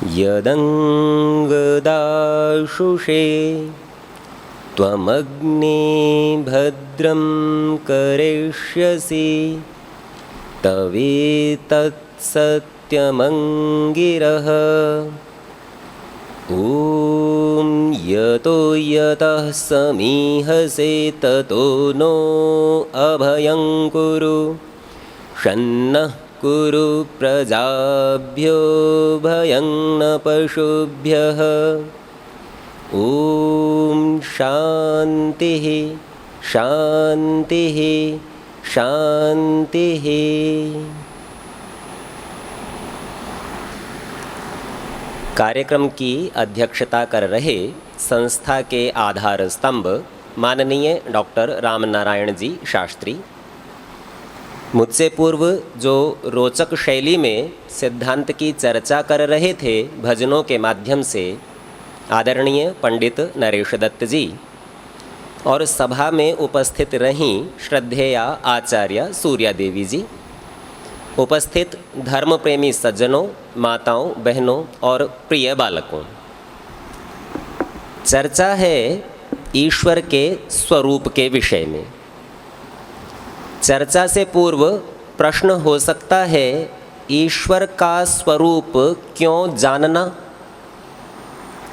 यदङ्गदाशुषे त्वमग्ने भद्रं करिष्यसि तवेतत्सत्यमङ्गिरः। ॐ यतो यतः समीहसे ततो नो अभयं कुरु शन्नः कुरु प्रजाभ्यो भयं न पशुभ्यः। ॐ शान्तिः शान्तिः शान्तिः। कार्यक्रम की अध्यक्षता कर रहे संस्था के आधार स्तंभ माननीय डॉक्टर रामनारायण जी शास्त्री। मुझसे पूर्व जो रोचक शैली में सिद्धांत की चर्चा कर रहे थे भजनों के माध्यम से आदरणीय पंडित नरेश दत्त जी, और सभा में उपस्थित रहीं श्रद्धेय आचार्य सूर्या देवी जी, उपस्थित धर्म प्रेमी सज्जनों, माताओं, बहनों और प्रिय बालकों। चर्चा है ईश्वर के स्वरूप के विषय में। चर्चा से पूर्व प्रश्न हो सकता है, ईश्वर का स्वरूप क्यों जानना?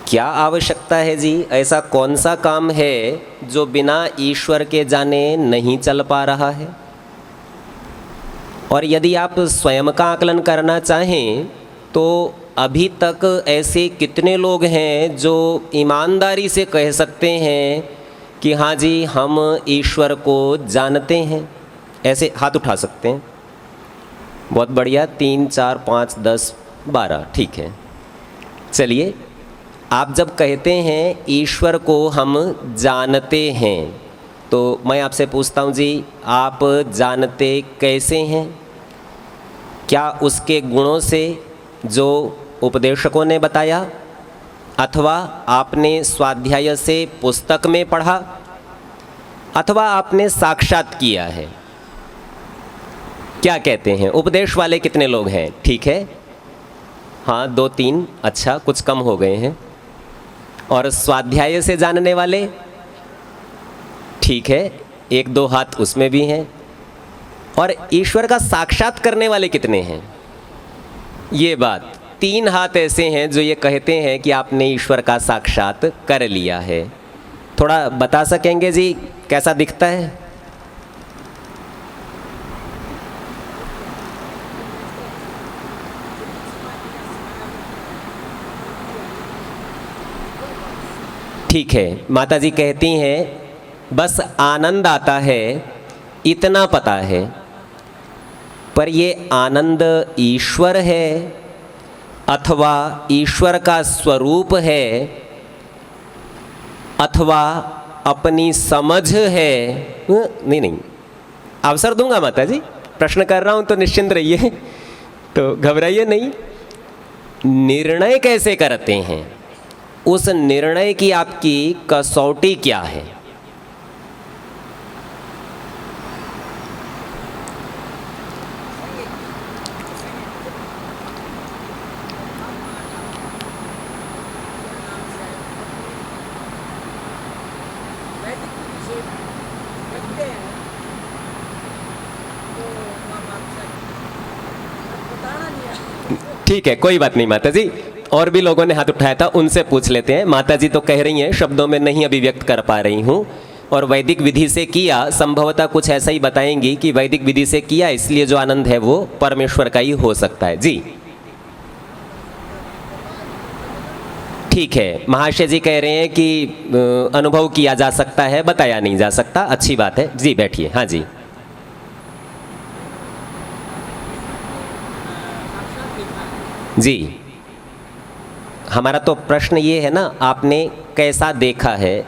क्या आवश्यकता है जी? ऐसा कौन सा काम है जो बिना ईश्वर के जाने नहीं चल पा रहा है? और यदि आप स्वयं का आकलन करना चाहें तो अभी तक ऐसे कितने लोग हैं जो ईमानदारी से कह सकते हैं कि हाँ जी हम ईश्वर को जानते हैं? ऐसे हाथ उठा सकते हैं। बहुत बढ़िया, 3, 4, 5, 10, 12, ठीक है। चलिए, आप जब कहते हैं ईश्वर को हम जानते हैं तो मैं आपसे पूछता हूँ जी, आप जानते कैसे हैं? क्या उसके गुणों से जो उपदेशकों ने बताया, अथवा आपने स्वाध्याय से पुस्तक में पढ़ा, अथवा आपने साक्षात किया है? क्या कहते हैं? उपदेश वाले कितने लोग हैं? ठीक है, हाँ 2, 3, अच्छा कुछ कम हो गए हैं। और स्वाध्याय से जानने वाले? ठीक है, 1, 2 हाथ उसमें भी हैं। और ईश्वर का साक्षात करने वाले कितने हैं? ये बात 3 हाथ ऐसे हैं जो ये कहते हैं कि आपने ईश्वर का साक्षात कर लिया है। थोड़ा बता सकेंगे जी कैसा दिखता है? ठीक है, माता जी कहती हैं बस आनंद आता है इतना पता है, पर ये आनंद ईश्वर है अथवा ईश्वर का स्वरूप है अथवा अपनी समझ है? नहीं, अवसर दूंगा माता जी, प्रश्न कर रहा हूं तो निश्चिंत रहिए, तो घबराइए नहीं। निर्णय कैसे करते हैं? उस निर्णय की आपकी कसौटी क्या है? ठीक है, कोई बात नहीं माता जी, और भी लोगों ने हाथ उठाया था, उनसे पूछ लेते हैं। माता जी तो कह रही हैं शब्दों में नहीं अभिव्यक्त कर पा रही हूँ, और वैदिक विधि से किया, संभवतः कुछ ऐसा ही बताएंगी कि वैदिक विधि से किया इसलिए जो आनंद है वो परमेश्वर का ही हो सकता है। जी ठीक है, महाशय जी कह रहे हैं कि अनुभव किया जा सकता है, बताया नहीं जा सकता। अच्छी बात है जी, बैठिए। हाँ जी, जी हमारा तो प्रश्न ये है ना, आपने कैसा देखा है?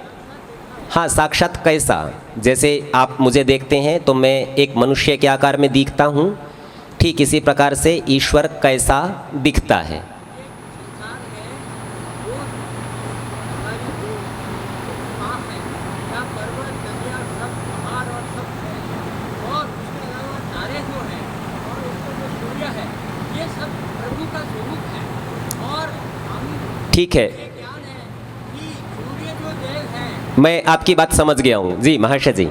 हाँ, साक्षात कैसा? जैसे आप मुझे देखते हैं तो मैं एक मनुष्य के आकार में दिखता हूँ, ठीक इसी प्रकार से ईश्वर कैसा दिखता है? ठीक है, मैं आपकी बात समझ गया हूँ जी महाशय जी,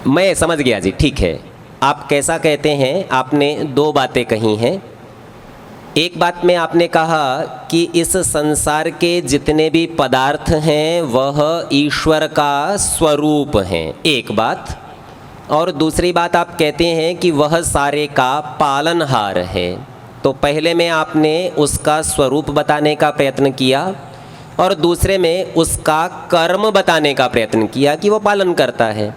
मैं समझ गया जी। ठीक है, आप कैसा कहते हैं, आपने दो बातें कही हैं। एक बात में आपने कहा कि इस संसार के जितने भी पदार्थ हैं वह ईश्वर का स्वरूप हैं, एक बात। और दूसरी बात आप कहते हैं कि वह सारे का पालनहार है। तो पहले में आपने उसका स्वरूप बताने का प्रयत्न किया और दूसरे में उसका कर्म बताने का प्रयत्न किया कि वो पालन करता है।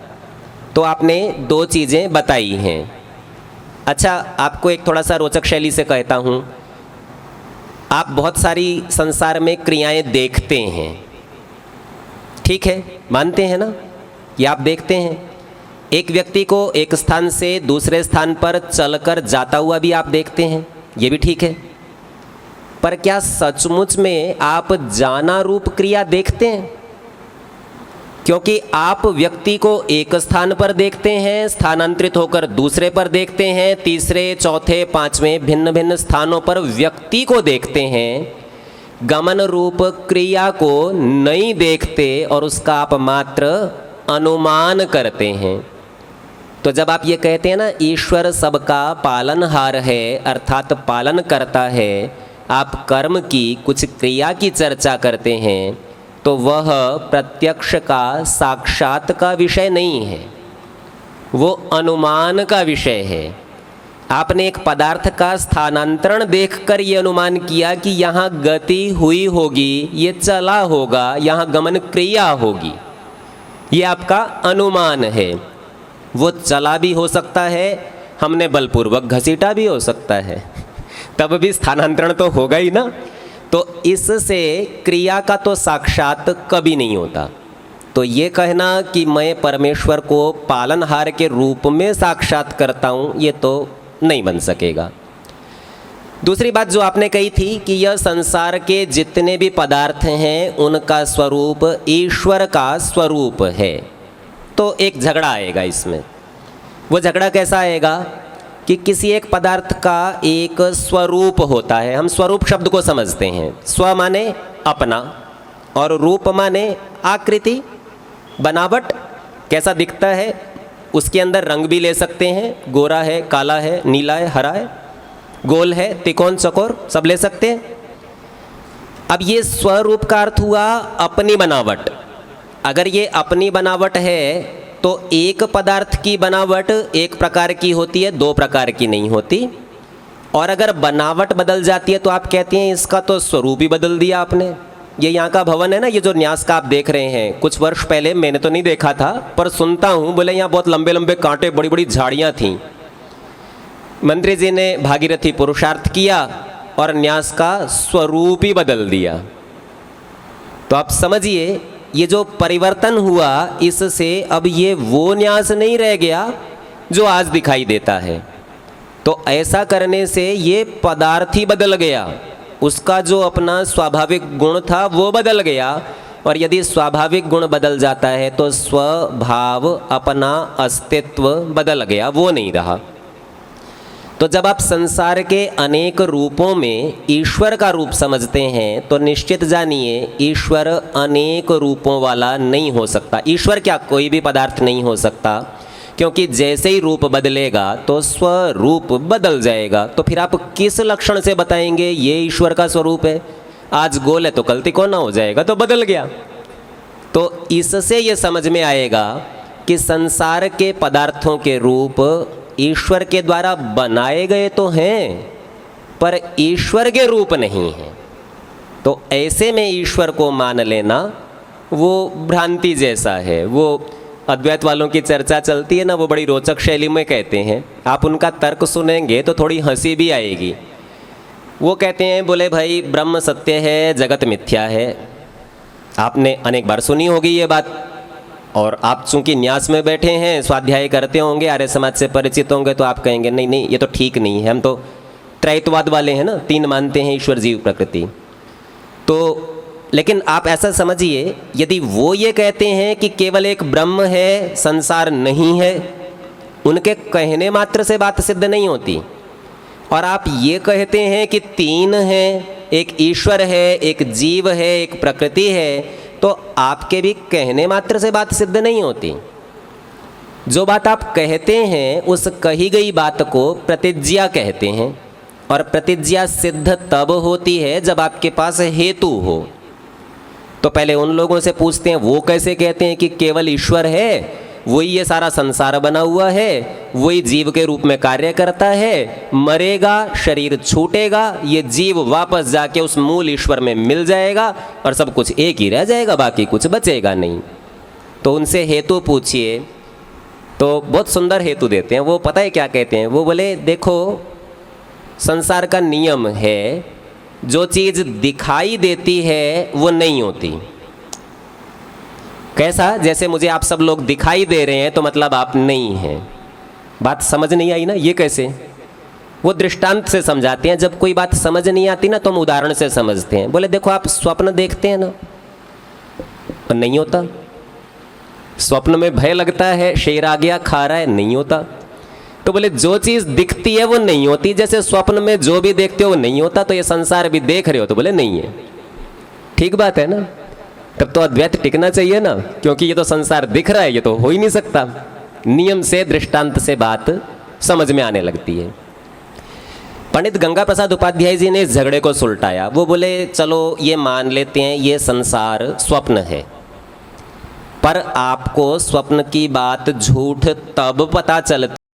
तो आपने दो चीज़ें बताई हैं। अच्छा, आपको एक थोड़ा सा रोचक शैली से कहता हूँ, आप बहुत सारी संसार में क्रियाएं देखते हैं, ठीक है, मानते हैं ना कि आप देखते हैं। एक व्यक्ति को एक स्थान से दूसरे स्थान पर चलकर जाता हुआ भी आप देखते हैं, ये भी ठीक है। पर क्या सचमुच में आप जाना रूप क्रिया देखते हैं? क्योंकि आप व्यक्ति को एक स्थान पर देखते हैं, स्थानांतरित होकर दूसरे पर देखते हैं, तीसरे चौथे पांचवें भिन्न भिन्न स्थानों पर व्यक्ति को देखते हैं, गमन रूप क्रिया को नहीं देखते और उसका आप मात्र अनुमान करते हैं। तो जब आप ये कहते हैं ना ईश्वर सबका पालनहार है, अर्थात पालन करता है, आप कर्म की कुछ क्रिया की चर्चा करते हैं, तो वह प्रत्यक्ष का साक्षात का विषय नहीं है, वो अनुमान का विषय है। आपने एक पदार्थ का स्थानांतरण देखकर ये अनुमान किया कि यहाँ गति हुई होगी, ये चला होगा, यहाँ गमन क्रिया होगी, ये आपका अनुमान है। वो चला भी हो सकता है, हमने बलपूर्वक घसीटा भी हो सकता है, तब भी स्थानांतरण तो होगा ही ना। तो इससे क्रिया का तो साक्षात कभी नहीं होता। तो ये कहना कि मैं परमेश्वर को पालनहार के रूप में साक्षात करता हूँ, ये तो नहीं बन सकेगा। दूसरी बात जो आपने कही थी कि यह संसार के जितने भी पदार्थ हैं उनका स्वरूप ईश्वर का स्वरूप है। तो एक झगड़ा आएगा इसमें। वो झगड़ा कैसा आएगा कि किसी एक पदार्थ का एक स्वरूप होता है। हम स्वरूप शब्द को समझते हैं, स्व माने अपना और रूप माने आकृति, बनावट, कैसा दिखता है, उसके अंदर रंग भी ले सकते हैं, गोरा है, काला है, नीला है, हरा है, गोल है, त्रिकोण, चौकोर, सब ले सकते हैं। अब ये स्वरूप का अर्थ हुआ अपनी बनावट। अगर ये अपनी बनावट है तो एक पदार्थ की बनावट एक प्रकार की होती है, दो प्रकार की नहीं होती। और अगर बनावट बदल जाती है तो आप कहते हैं इसका तो स्वरूप ही बदल दिया आपने। ये यहाँ का भवन है ना, ये जो न्यास का आप देख रहे हैं, कुछ वर्ष पहले मैंने तो नहीं देखा था पर सुनता हूँ, बोले यहाँ बहुत लंबे लंबे कांटे, बड़ी बड़ी झाड़ियाँ थीं। मंत्री जी ने भागीरथी पुरुषार्थ किया और न्यास का स्वरूप ही बदल दिया। तो आप समझिए ये जो परिवर्तन हुआ, इससे अब ये वो न्यास नहीं रह गया जो आज दिखाई देता है। तो ऐसा करने से ये पदार्थ ही बदल गया, उसका जो अपना स्वाभाविक गुण था वो बदल गया। और यदि स्वाभाविक गुण बदल जाता है तो स्वभाव, अपना अस्तित्व बदल गया, वो नहीं रहा। तो जब आप संसार के अनेक रूपों में ईश्वर का रूप समझते हैं तो निश्चित जानिए ईश्वर अनेक रूपों वाला नहीं हो सकता। ईश्वर क्या, कोई भी पदार्थ नहीं हो सकता, क्योंकि जैसे ही रूप बदलेगा तो स्वरूप बदल जाएगा। तो फिर आप किस लक्षण से बताएंगे ये ईश्वर का स्वरूप है? आज गोल है तो कल तिकोना हो जाएगा, तो बदल गया। तो इससे ये समझ में आएगा कि संसार के पदार्थों के रूप ईश्वर के द्वारा बनाए गए तो हैं पर ईश्वर के रूप नहीं हैं। तो ऐसे में ईश्वर को मान लेना वो भ्रांति जैसा है। वो अद्वैत वालों की चर्चा चलती है ना, वो बड़ी रोचक शैली में कहते हैं, आप उनका तर्क सुनेंगे तो थोड़ी हंसी भी आएगी। वो कहते हैं, बोले भाई ब्रह्म सत्य है, जगत मिथ्या है। आपने अनेक बार सुनी होगी ये बात, और आप चूंकि न्यास में बैठे हैं, स्वाध्याय करते होंगे, आर्य समाज से परिचित होंगे, तो आप कहेंगे नहीं नहीं ये तो ठीक नहीं है, हम तो त्रैतवाद वाले हैं ना, तीन मानते हैं, ईश्वर जीव प्रकृति। तो लेकिन आप ऐसा समझिए, यदि वो ये कहते हैं कि केवल एक ब्रह्म है, संसार नहीं है, उनके कहने मात्र से बात सिद्ध नहीं होती। और आप ये कहते हैं कि तीन हैं, एक ईश्वर है, एक जीव है, एक प्रकृति है, तो आपके भी कहने मात्र से बात सिद्ध नहीं होती। जो बात आप कहते हैं उस कही गई बात को प्रतिज्ञा कहते हैं, और प्रतिज्ञा सिद्ध तब होती है जब आपके पास हेतु हो। तो पहले उन लोगों से पूछते हैं वो कैसे कहते हैं कि केवल ईश्वर है, वही ये सारा संसार बना हुआ है, वही जीव के रूप में कार्य करता है, मरेगा शरीर छूटेगा, ये जीव वापस जाके उस मूल ईश्वर में मिल जाएगा और सब कुछ एक ही रह जाएगा, बाकी कुछ बचेगा नहीं। तो उनसे हेतु पूछिए तो बहुत सुंदर हेतु देते हैं। वो पता है क्या कहते हैं? वो बोले देखो संसार का नियम है, जो चीज़ दिखाई देती है वो नहीं होती। कैसा? जैसे मुझे आप सब लोग दिखाई दे रहे हैं तो मतलब आप नहीं हैं। बात समझ नहीं आई ना? ये कैसे? वो दृष्टांत से समझाते हैं। जब कोई बात समझ नहीं आती ना तो हम उदाहरण से समझते हैं। बोले देखो आप स्वप्न देखते हैं ना, तो नहीं होता। स्वप्न में भय लगता है, शेर आ गया खा रहा है, नहीं होता। तो बोले जो चीज़ दिखती है वो नहीं होती, जैसे स्वप्न में जो भी देखते हो वो नहीं होता, तो ये संसार भी देख रहे हो तो बोले नहीं है। ठीक बात है ना? तब तो अद्वैत टिकना चाहिए ना, क्योंकि ये तो संसार दिख रहा है, ये तो हो ही नहीं सकता। नियम से, दृष्टांत से बात समझ में आने लगती है। पंडित गंगा प्रसाद उपाध्याय जी ने इस झगड़े को सुलटाया। वो बोले चलो ये मान लेते हैं ये संसार स्वप्न है, पर आपको स्वप्न की बात झूठ तब पता चलती